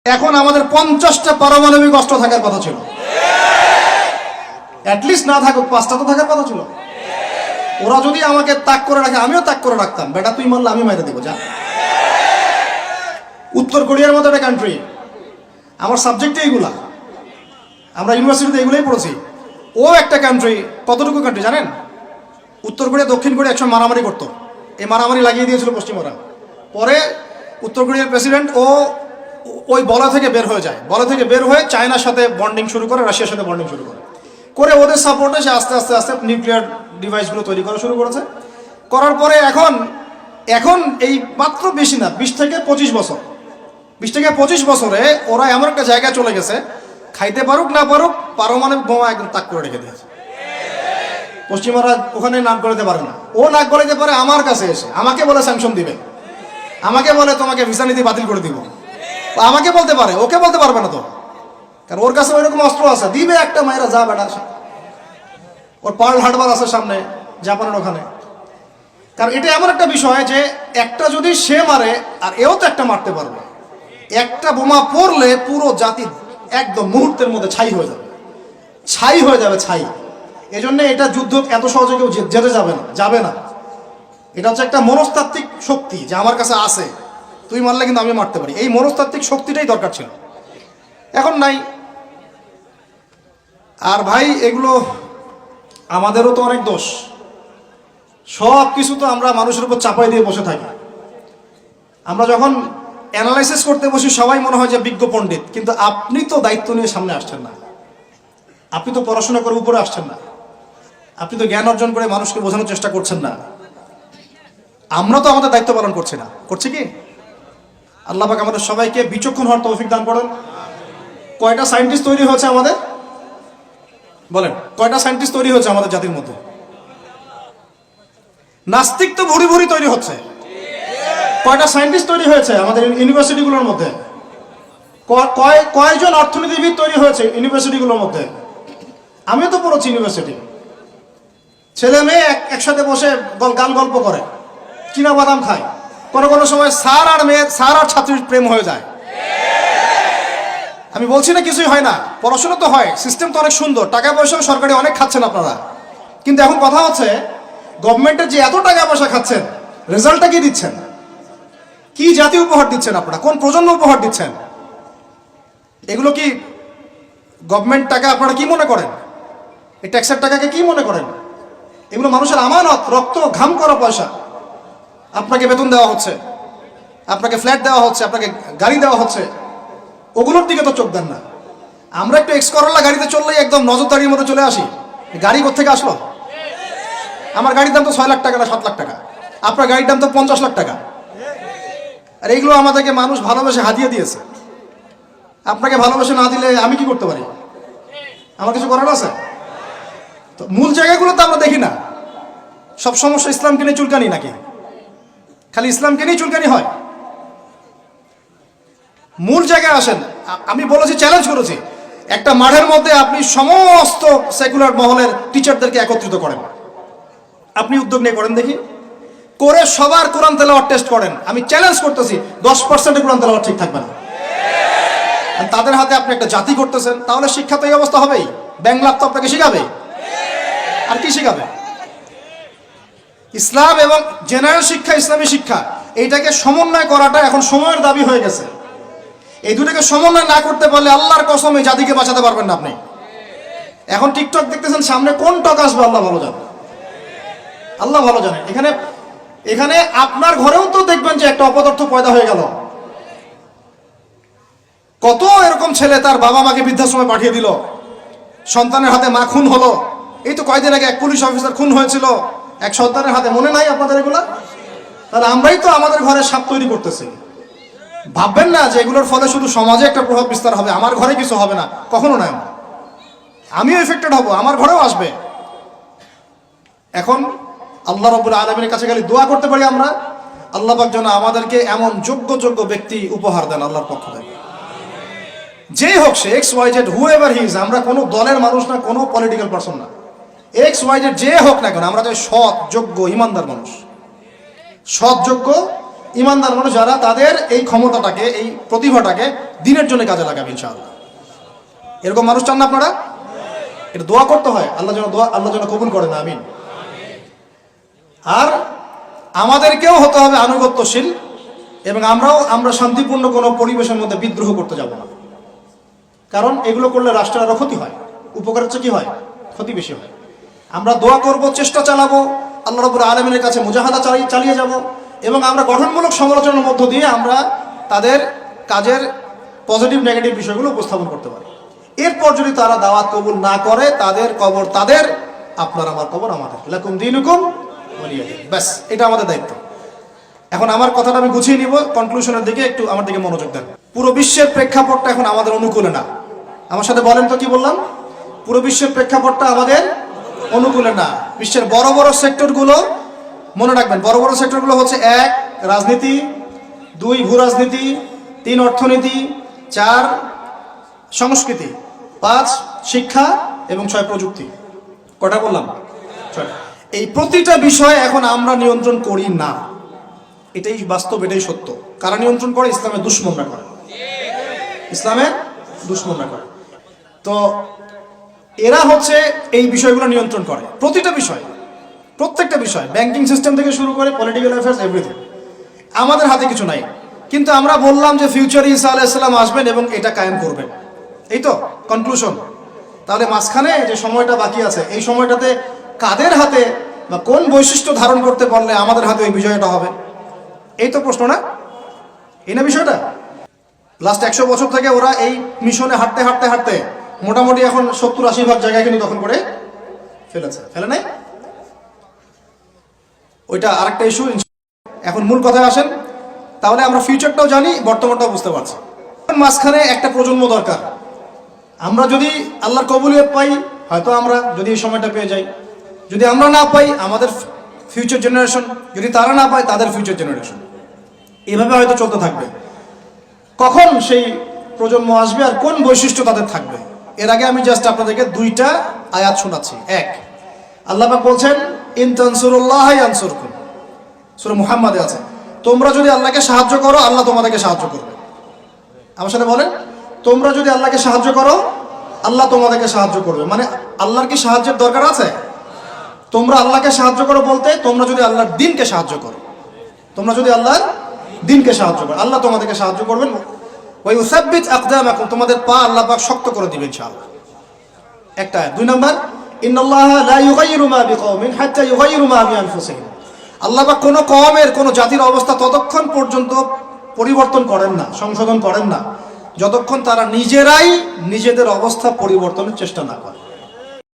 এখন আমাদের 50টা পারমাণবিক অস্ত্র থাকার কথা ছিল, অ্যাটলিস্ট না থাকুক 5টা তো থাকার কথা ছিল। ওরা যদি আমাকে তাক করে রাখে আমিও তাক করে রাখতাম, বেটা তুই মারলে আমি মেরে দেবো যা। উত্তর কোরিয়ার মতো একটা কান্ট্রি, আমার সাবজেক্টে এইগুলা, আমরা ইউনিভার্সিটিতে এগুলোই পড়েছি। ও একটা কান্ট্রি, কতটুকু কান্ট্রি জানেন? উত্তর কোরিয়া দক্ষিণ কোরিয়া একসময় মারামারি করতো, এই মারামারি লাগিয়ে দিয়েছিল পশ্চিমরা। পরে উত্তর কোরিয়ার প্রেসিডেন্ট ওই বলয় থেকে বের হয়ে যায়, বলয় থেকে বের হয়ে চায়নার সাথে বন্ডিং শুরু করে, রাশিয়ার সাথে বন্ডিং শুরু করে, করে ওদের সাপোর্টে সে আস্তে আস্তে আস্তে নিউক্লিয়ার ডিভাইসগুলো তৈরি করা শুরু করেছে। করার পরে এখন এই মাত্র বেশি না 20 থেকে 25 বছর, 20 থেকে 25 বছরে ওরা এমন একটা জায়গায় চলে গেছে, খাইতে পারুক না পারুক পারমাণবিক বোমা একদম তাক করে রেখে দিয়েছে। পশ্চিমারা ওখানে নাক গলাতে পারে না, ও নাক গলাতে পারে আমার কাছে এসে আমাকে বলে স্যাংশন দিবে, আমাকে বলে তোমাকে ভিসা নীতি বাতিল করে দিব, আমাকে বলতে পারে, ওকে বলতে পারবে না তো, কারণ ওর কাছে ওইরকম অস্ত্র আছে, দিবে একটা মায়েরা যা বেটা। ওর পার্ল হারবার আছে সামনে জাপানের ওখানে। কারণ এটা এমন একটা বিষয় যে একটা যদি সে মারে আর এও তো একটা মারতে পারবে, একটা বোমা পড়লে পুরো জাতি একদম মুহূর্তের মধ্যে ছাই হয়ে যাবে, ছাই হয়ে যাবে, ছাই। এজন্য এটা যুদ্ধ এত সহজে কেউ যেতে যাবে না। এটা হচ্ছে একটা মনস্তাত্ত্বিক শক্তি যে আমার কাছে আছে, তুই মারলে কিন্তু আমি মারতে পারি, এই মনস্তাত্ত্বিক শক্তিটাই দরকার ছিল, এখন নাই। আর ভাই এগুলো আমাদেরও তো অনেক দোষ, সব কিছু তো আমরা মানুষের উপর চাপাই দিয়ে বসে থাকি। আমরা যখন অ্যানালাইসিস করতে বসি সবাই মনে হয় যে বিজ্ঞ পণ্ডিত, কিন্তু আপনি তো দায়িত্ব নিয়ে সামনে আসছেন না, আপনি তো পড়াশোনা করে উপরে আসছেন না, আপনি তো জ্ঞান অর্জন করে মানুষকে বোঝানোর চেষ্টা করছেন না। আমরা তো আমাদের দায়িত্ব পালন করছি না, করছি কি? আল্লাহ পাক আমাদের সবাইকে বিচক্ষণ হওয়ার তৌফিক দান করেন। কয়টা সায়েন্টিস্ট তৈরি হয়েছে আমাদের, বলেন কয়টা সায়েন্টিস্ট তৈরি হয়েছে আমাদের জাতির মধ্যে? নাস্তিক তো ভুরি ভুরি তৈরি হচ্ছে। কয়টা সায়েন্টিস্ট তৈরি হয়েছে আমাদের ইউনিভার্সিটিগুলোর মধ্যে? কয়জন অর্থনীতিবিদ তৈরি হয়েছে ইউনিভার্সিটিগুলোর মধ্যে? আমিও তো পড়েছি ইউনিভার্সিটি, ছেলে মেয়ে একসাথে বসে গান গল্প করে, চীনা বাদাম খায়, কোনো সময় স্যার আর ছাত্রীর প্রেম হয়ে যায়। আমি বলছি না কিছুই হয় না, পড়াশোনা তো হয়, সিস্টেম তো অনেক সুন্দর, টাকা পয়সাও সরকারি অনেক খাচ্ছেন আপনারা, কিন্তু এখন কথা হচ্ছে গভর্নমেন্টের যে এত টাকা পয়সা খাচ্ছেন, রেজাল্টটা কি দিচ্ছেন? কি জাতি উপহার দিচ্ছেন আপনারা? কোন প্রজন্ম উপহার দিচ্ছেন? এগুলো কি গভর্নমেন্ট টাকা আপনারা কি মনে করেন? এই ট্যাক্সের টাকাকে কি মনে করেন? এগুলো মানুষের আমানত, রক্ত ঘাম করা পয়সা। আপনাকে বেতন দেওয়া হচ্ছে, আপনাকে ফ্ল্যাট দেওয়া হচ্ছে, আপনাকে গাড়ি দেওয়া হচ্ছে, ওগুলোর দিকে তো চোখ দেন না। আমরা একটু এক্স করোলা গাড়িতে চললেই একদম নজরদারির মতো চলে আসি, গাড়ি কোত্থেকে আসলো? আমার গাড়ির দাম তো 6 লাখ টাকা না 7 লাখ টাকা, আপনার গাড়ির দাম তো 50 লাখ টাকা। আর এইগুলো আমাদেরকে মানুষ ভালোবেসে হাতিয়ে দিয়েছে। আপনাকে ভালোবেসে না দিলে আমি কি করতে পারি? আমার কিছু করার আছে? তো মূল জায়গাগুলো তো আমরা দেখি না। সব সমস্যা ইসলামকে নিয়ে চুলকানি নাকি? খালি ইসলামকে নিয়ে চুলকানি হয়? মূল জায়গায় আসেন। আমি বলেছি, চ্যালেঞ্জ করেছি, একটা মাঠের মধ্যে আপনি সমস্ত সেকুলার মহলের টিচারদেরকে একত্রিত করেন, আপনি উদ্যোগ নিয়ে করেন দেখি, করে সবার কোরআন তেলাওয়াত টেস্ট করেন। আমি চ্যালেঞ্জ করতেছি 10% কোরআন তেলাওয়াত ঠিক থাকবে না। তাদের হাতে আপনি একটা জাতি করতেছেন, তাহলে শিক্ষা তো এই অবস্থা হবেই। ব্যাংলা তো আপনাকে শিখাবে, আর কি শিখাবে? ইসলাম এবং জেনারেল শিক্ষা, ইসলামী শিক্ষা, এইটাকে সমন্বয় করাটা এখন সময়ের দাবি হয়ে গেছে। এই দুটোকে সমন্বয় না করতে পারলে আল্লাহর কসম এই জাতিকে বাঁচাতে পারবেন না আপনি। এখন টিকটক দেখতেছেন, সামনে কোন টক আসবে আল্লাহ ভালো জানে, আল্লাহ ভালো জানে। এখানে আপনার ঘরেও তো দেখবেন যে একটা অপদার্থ পয়দা হয়ে গেল। কত এরকম ছেলে তার বাবা মাকে বৃদ্ধাশ্রমে পাঠিয়ে দিল, সন্তানের হাতে মা খুন হলো। এই তো কয়দিন আগে এক পুলিশ অফিসার খুন হয়েছিল এক সন্তানের হাতে, মনে নাই আপনাদের এগুলা? তাহলে আমরাই তো আমাদের ঘরে সাপ তৈরি করতেছি। ভাববেন না যে এগুলোর ফলে শুধু সমাজে একটা প্রভাব বিস্তার হবে, আমার ঘরে কিছু হবে না, কখনো নয়। আমিও এফেক্টেড হব, আমার ঘরেও আসবে। এখন আল্লাহ রাব্বুল আলামিনের কাছে খালি দোয়া করতে পারি আমরা, আল্লাহ পাক যেন আমাদেরকে এমন যোগ্য ব্যক্তি উপহার দেন আল্লাহর পক্ষ থেকে। যেই হোক সে XYZ, হুএভার হি ইজ, আমরা কোনো দলের মানুষ না, কোনো পলিটিক্যাল পারসন না, XYZ যে হোক না কেন, আমরা চাই সৎ, যোগ্য, ইমানদার মানুষ, সৎ, যোগ্য, ইমানদার মানুষ যারা, তাদের এই ক্ষমতাটাকে, এই প্রতিভাটাকে দিনের জন্য কাজে লাগাবে ইনশাআল্লাহ। এরকম মানুষ চান না আপনারা? এটা দোয়া করতে হয়, আল্লাহ যেন কবুল করেন, আমিন। আর আমাদেরকেও হতে হবে আনুগত্যশীল, এবং আমরা শান্তিপূর্ণ কোনো পরিবেশের মধ্যে বিদ্রোহ করতে যাব না। কারণ এগুলো করলে রাষ্ট্রের আরো ক্ষতি হয়, উপকারের চেয়ে কি হয়, ক্ষতি বেশি হয়। আমরা দোয়া করব, চেষ্টা চালাবো, আল্লাহ রাব্বুল আলামিনের কাছে মুজাহাদা চালিয়ে যাব, এবং আমরা গঠনমূলক সমালোচনার মধ্য দিয়ে আমরা তাদের কাজের পজিটিভ নেগেটিভ বিষয়গুলো উপস্থাপন করতে পারি। এরপর যদি তারা দাওয়াত কবুল না করে, তাদের কবর তাদের, আপনার আমার কবর আমাদের, লাকুম দীনুকুম ওয়ালিয়া দীন। ব্যাস, এটা আমাদের দায়িত্ব। এখন আমার কথাটা আমি গুছিয়ে নিব, কনক্লুশনের দিকে একটু আমার দিকে মনোযোগ দেন। পুরো বিশ্বের প্রেক্ষাপটটা এখন আমাদের অনুকূলে না। আমার সাথে বলেন তো, কি বললাম? পুরো বিশ্বের প্রেক্ষাপটটা আমাদের অনুকূলে না। বিশ্বের বড় বড় সেক্টরগুলো, মনে রাখবেন, বড় বড় সেক্টরগুলো হচ্ছে: 1 রাজনীতি, 2 ভূ রাজনীতি, 3 অর্থনীতি, 4 সংস্কৃতি, 5 শিক্ষা, এবং 6 প্রযুক্তি। কটা বললাম? 6। এই প্রতিটা বিষয় এখন আমরা নিয়ন্ত্রণ করি না, এটাই বাস্তব, এটাই সত্য। কারা নিয়ন্ত্রণ করে? ইসলামের দুশমনরা করে, ইসলামের দুশমনরা করে। তো এরা হচ্ছে এই বিষয়গুলো নিয়ন্ত্রণ করে, প্রতিটা বিষয়, প্রত্যেকটা বিষয়, ব্যাংকিং সিস্টেম থেকে শুরু করে পলিটিক্যাল অ্যাফেয়ার্স, এভরিথিং। আমাদের হাতে কিছু নাই, কিন্তু আমরা বললাম যে ফিউচারে ঈসা আলাইহিস সালাম আসবেন এবং এটা কায়েম করবেন। এই তো কনক্লুশন। তাহলে মাঝখানে যে সময়টা বাকি আছে, এই সময়টাতে কাদের হাতে বা কোন বৈশিষ্ট্য ধারণ করতে পারলে আমাদের হাতে ওই বিজয়টা হবে? এই তো প্রশ্ন, না? এই না বিষয়টা? লাস্ট 100 বছর থেকে ওরা এই মিশনে হাঁটতে হাঁটতে হাঁটতে মোটামুটি এখন 70-80 ভাগ জায়গায় কিন্তু দখল করে ফেলে নাই? ওইটা আরেকটা ইস্যু। এখন মূল কথায় আসেন। তাহলে আমরা ফিউচারটাও জানি, বর্তমানটাও বুঝতে পারছি। মাঝখানে একটা প্রজন্ম দরকার। আমরা যদি আল্লাহর কবুলিয়ত পাই, হয়তো আমরা যদি এই সময়টা পেয়ে যাই, যদি আমরা না পাই, আমাদের ফিউচার জেনারেশন, যদি তারা না পায়, তাদের ফিউচার জেনারেশন, এভাবে হয়তো চলতে থাকবে। কখন সেই প্রজন্ম আসবে আর কোন বৈশিষ্ট্য তাদের থাকবে, এর আগে আমি জাস্ট আপনাদেরকে 2টা আয়াত শোনাচ্ছি। 1, আল্লাহ পাক বলছেন, ইন তানসুরুল্লাহ ইয়ানসুরকুম, সূরা মুহাম্মাদে আছে, তোমরা যদি আল্লাহকে সাহায্য করো, আল্লাহ তোমাদেরকে সাহায্য করবে। আমার সাথে বলেন, তোমরা যদি আল্লাহকে সাহায্য করো, আল্লাহ তোমাদেরকে সাহায্য করবে। মানে আল্লাহর কি সাহায্যের দরকার আছে? তোমরা আল্লাহকে সাহায্য করো বলতে, তোমরা যদি আল্লাহর দ্বীনকে সাহায্য করো, তোমরা যদি আল্লাহর দ্বীনকে সাহায্য করো, আল্লাহ তোমাদেরকে সাহায্য করবেন। ওয়া ইউসাব্বিত আকদামাকুম, তোমাদের পা আল্লাহ পাক শক্ত করে দিবেন ইনশাআল্লাহ। একটা। 2 নাম্বার, ইন্নাল্লাহা লা ইউগাইয়িরু মা বিকওমিন হাত্তা ইউগাইয়িরু মা বিআনফুসিহিম, আল্লাহ পাক কোনো কওমের, কোনো জাতির অবস্থা ততক্ষণ পর্যন্ত পরিবর্তন করেন না, সংশোধন করেন না, যতক্ষণ তারা নিজেরাই নিজেদের অবস্থা পরিবর্তনের চেষ্টা না করে।